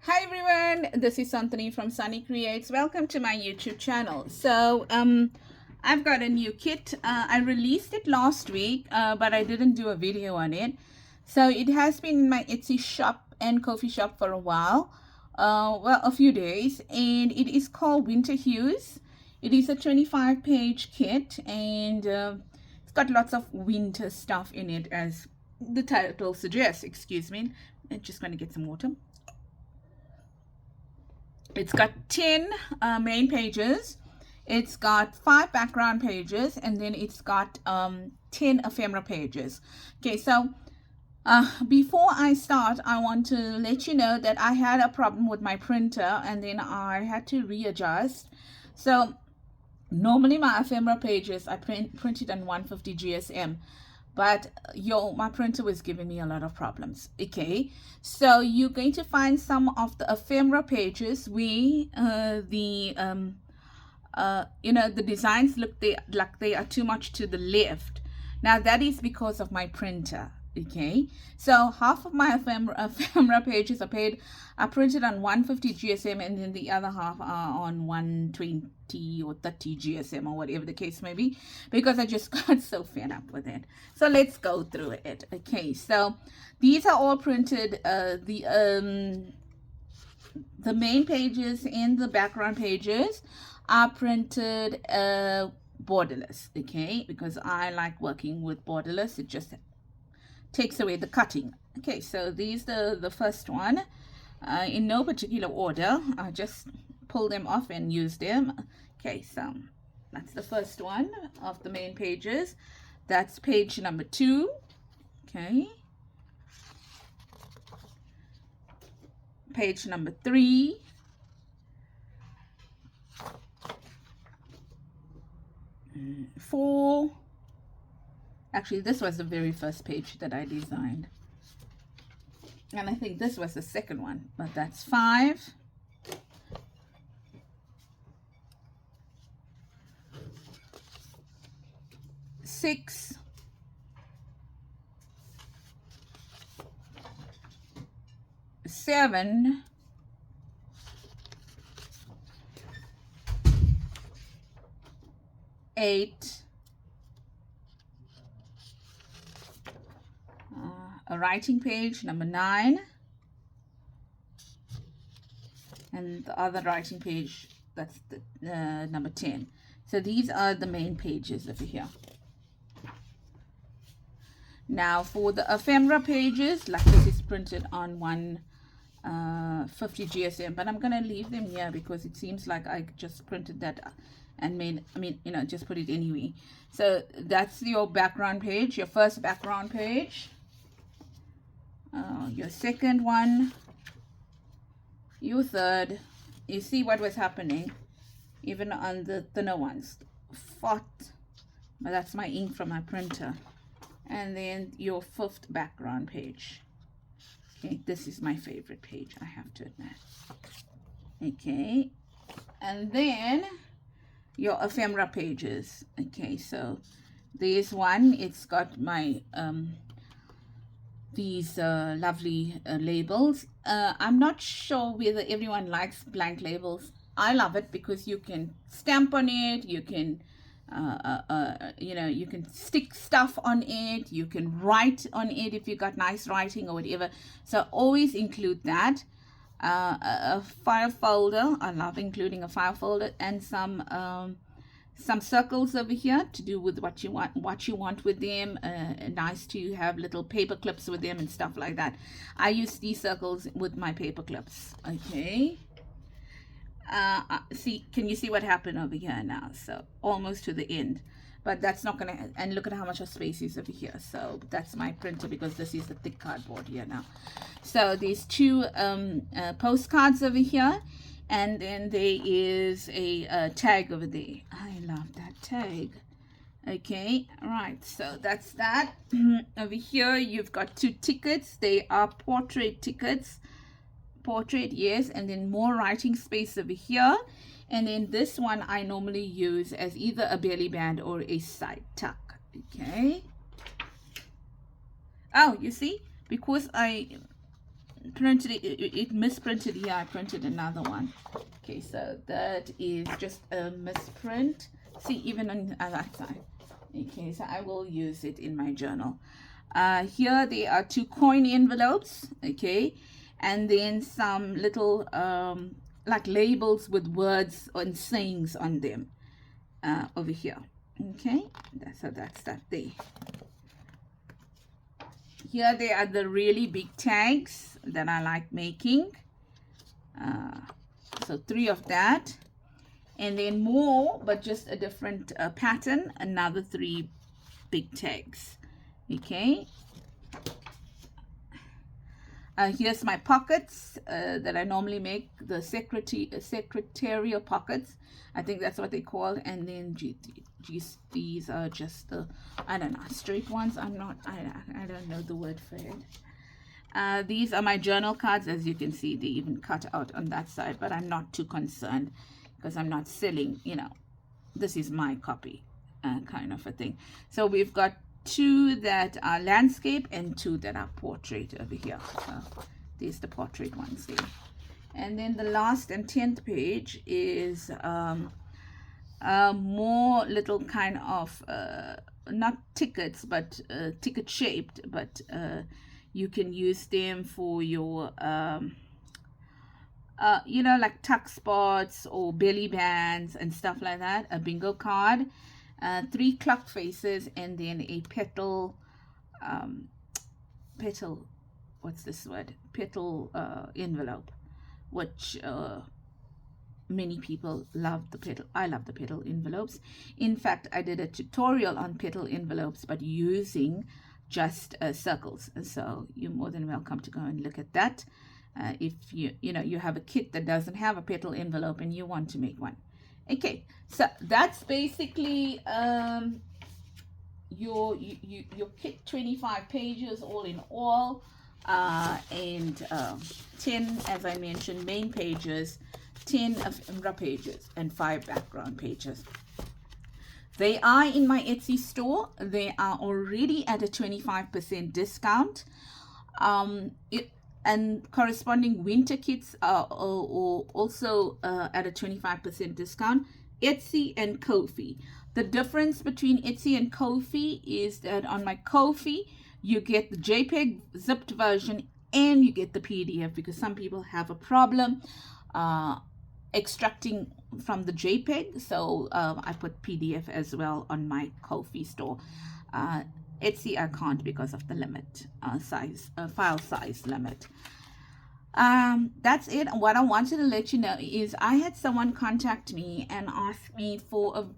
Hi everyone, this is Sannie from Sannie Creates. Welcome to my YouTube channel. So I've got a new kit. I released it last week, but I didn't do a video on it. So it has been in my Etsy shop and coffee shop for a while, well, a few days, and it is called Winter Hues. It is a 25-page kit, and it's got lots of winter stuff in it, as the title suggests. Excuse me, I'm just going to get some water. It's got 10 main pages. It's got 5 background pages, and then it's got 10 ephemera pages. Okay, so before I start, I want to let you know that I had a problem with my printer, and then I had to readjust. So normally my ephemera pages, I print it on 150 GSM. But my printer was giving me a lot of problems. Okay, so you're going to find some of the ephemera pages where the designs look like they are too much to the left. Now that is because of my printer. Okay, so half of my ephemera pages are printed on 150 GSM, and then the other half are on 120 or 30 GSM, or whatever the case may be, because I just got so fed up with it. So let's go through it. Okay, so these are all printed. The main pages and the background pages are printed borderless. Okay, because I like working with borderless. It just takes away the cutting. Okay, so these are the first one, in no particular order. I just pull them off and use them. Okay, so that's the first one of the main pages. That's page number 2. Okay, page number 3, and 4. Actually, this was the very first page that I designed, and I think this was the second one, but that's 5. 6. 7. 8. A writing page, number 9, and the other writing page, that's the number 10. So these are the main pages over here. Now for the ephemera pages, like this is printed on 150 GSM, but I'm going to leave them here because it seems like I just printed that and just put it anyway. So that's your background page, your first background page. Your second one, your third. You see what was happening even on the thinner ones. Fourth, but that's my ink from my printer. And then your 5th background page. Okay, this is my favorite page, I have to admit. Okay, and then your ephemera pages. Okay, so there's one. It's got my these lovely labels. I'm not sure whether everyone likes blank labels. I love it because you can stamp on it, you can you can stick stuff on it, you can write on it if you got nice writing or whatever. So always include that. A file folder. I love including a file folder, and some circles over here to do with what you want with them. Nice to have little paper clips with them and stuff like that. I use these circles with my paper clips. Okay, can you see what happened over here now? So almost to the end, but that's not gonna, and look at how much of space is over here. So that's my printer, because this is the thick cardboard here now. So there's 2 postcards over here, and then there is a tag over there. I love that tag. Okay, right, so that's that. Over here you've got 2 tickets. They are portrait tickets. Portrait, yes, and then more writing space over here. And then this one I normally use as either a belly band or a side tuck. Okay, oh, you see, because printed it misprinted here. I printed another one. Okay, so that is just a misprint. See, even on that side. Okay, so I will use it in my journal. Here there are 2 coin envelopes, okay, and then some little like labels with words and sayings on them over here. Okay, so that's that there. Here they are the really big tags that I like making. So 3 of that. And then more, but just a different pattern, another 3 big tags. Okay. Here's my pockets that I normally make, the secretarial pockets. I think that's what they call. And then these are just the, I don't know, straight ones. I don't know the word for it. These are my journal cards. As you can see, they even cut out on that side, but I'm not too concerned because I'm not selling, you know, this is my copy kind of a thing. So we've got 2 that are landscape and 2 that are portrait over here. So these the portrait ones there. And then the last and 10th page is more little kind of not tickets, but ticket shaped, but you can use them for your you know, like tuck spots or belly bands and stuff like that. A bingo card, 3 clock faces, and then a petal what's this word, petal envelope, which many people love the petal. I love the petal envelopes. In fact, I did a tutorial on petal envelopes, but using just circles. So you're more than welcome to go and look at that. If you have a kit that doesn't have a petal envelope and you want to make one. Okay, so that's basically your kit, 25 pages all in all, and 10, as I mentioned, main pages, 10 ephemera pages, and 5 background pages. They are in my Etsy store. They are already at a 25% discount. And corresponding winter kits are also at a 25% discount. Etsy and Ko-fi. The difference between Etsy and Ko-fi is that on my Ko-fi, you get the JPEG zipped version and you get the PDF, because some people have a problem extracting from the JPEG. So I put PDF as well on my Ko-fi store. Etsy I can't because of the limit file size limit. That's it. What I wanted to let you know is I had someone contact me and ask me for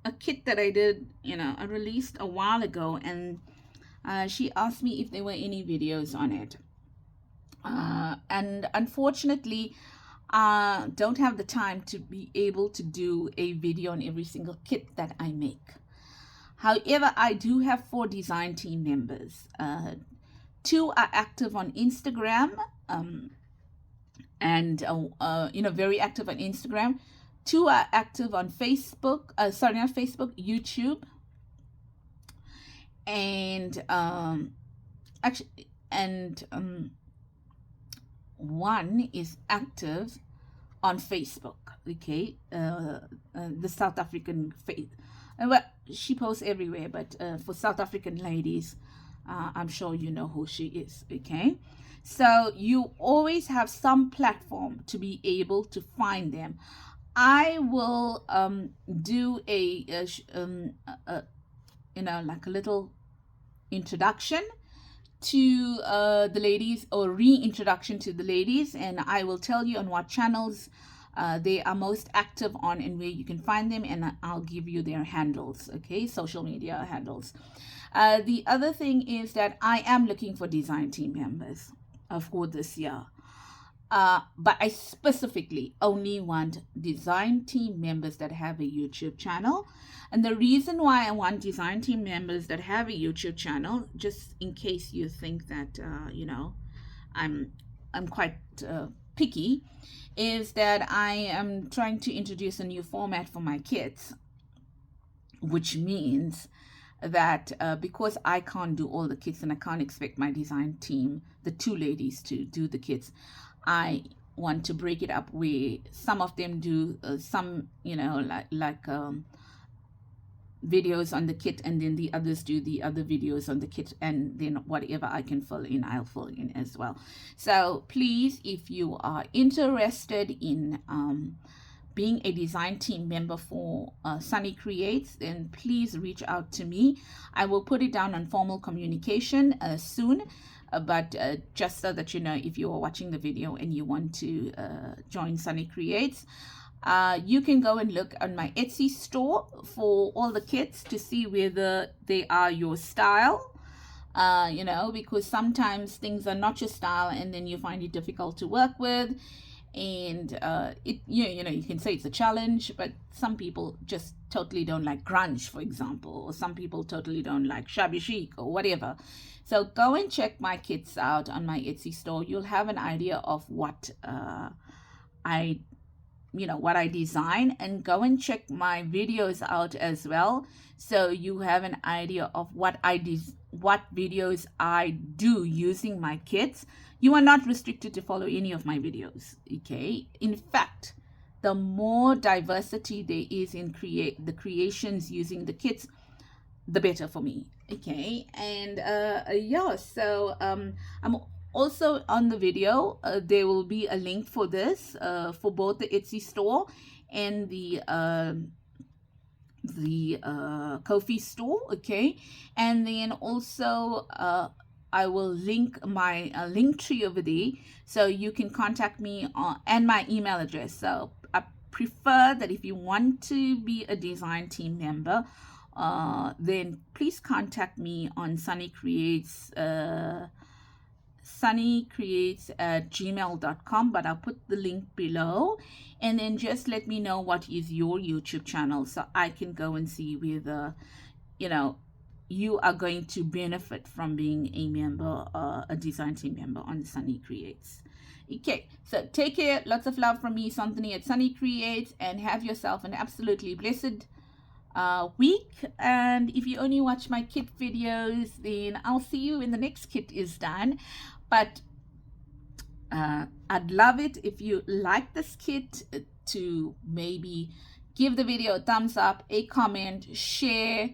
a kit that I did, I released a while ago, and she asked me if there were any videos on it. And unfortunately, don't have the time to be able to do a video on every single kit that I make. However, I do have 4 design team members. 2 are active on Instagram, and very active on Instagram. 2 are active on Facebook. Sorry, not Facebook, YouTube. And one is active on Facebook. Okay, the South African faith. Well, she posts everywhere, but for South African ladies, I'm sure you know who she is. Okay, so you always have some platform to be able to find them. I will do like a little introduction to the ladies, or reintroduction to the ladies, and I will tell you on what channels they are most active on and where you can find them, and I'll give you their handles, okay, social media handles. The other thing is that I am looking for design team members for this year, but I specifically only want design team members that have a YouTube channel. And the reason why I want design team members that have a YouTube channel, just in case you think that I'm quite picky, is that I am trying to introduce a new format for my kits, which means that because I can't do all the kits and I can't expect my design team, the two ladies, to do the kits, I want to break it up where some of them do some, you know, like videos on the kit, and then the others do the other videos on the kit, and then whatever I can fill in, I'll fill in as well. So please, if you are interested in being a design team member for Sannie Creates, then please reach out to me. I will put it down on formal communication soon, but just so that you know, if you are watching the video and you want to join Sannie Creates, you can go and look on my Etsy store for all the kits to see whether they are your style. You know, because sometimes things are not your style and then you find it difficult to work with, and you know, you can say it's a challenge, but some people just totally don't like grunge, for example, or some people totally don't like shabby chic or whatever. So go and check my kits out on my Etsy store. You'll have an idea of what what I design, and go and check my videos out as well, so you have an idea of what videos I do using my kits. You are not restricted to follow any of my videos, okay? In fact, the more diversity there is in the creations using the kits, the better for me, okay? And yeah, so I'm also on the video, there will be a link for this for both the Etsy store and the Ko-fi store, okay? And then also I will link my link tree over there, so you can contact me and my email address. So I prefer that if you want to be a design team member, then please contact me on Sannie Creates sanniecreates@gmail.com, but I'll put the link below, and then just let me know what is your YouTube channel so I can go and see whether, you know, you are going to benefit from being a member, a design team member on Sannie Creates. Okay, so take care. Lots of love from me, Sannie at Sannie Creates, and have yourself an absolutely blessed week. And if you only watch my kit videos, then I'll see you when the next kit is done. But I'd love it if you like this kit to maybe give the video a thumbs up, a comment, share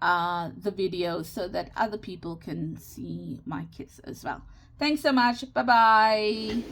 the video so that other people can see my kits as well. Thanks so much. Bye bye.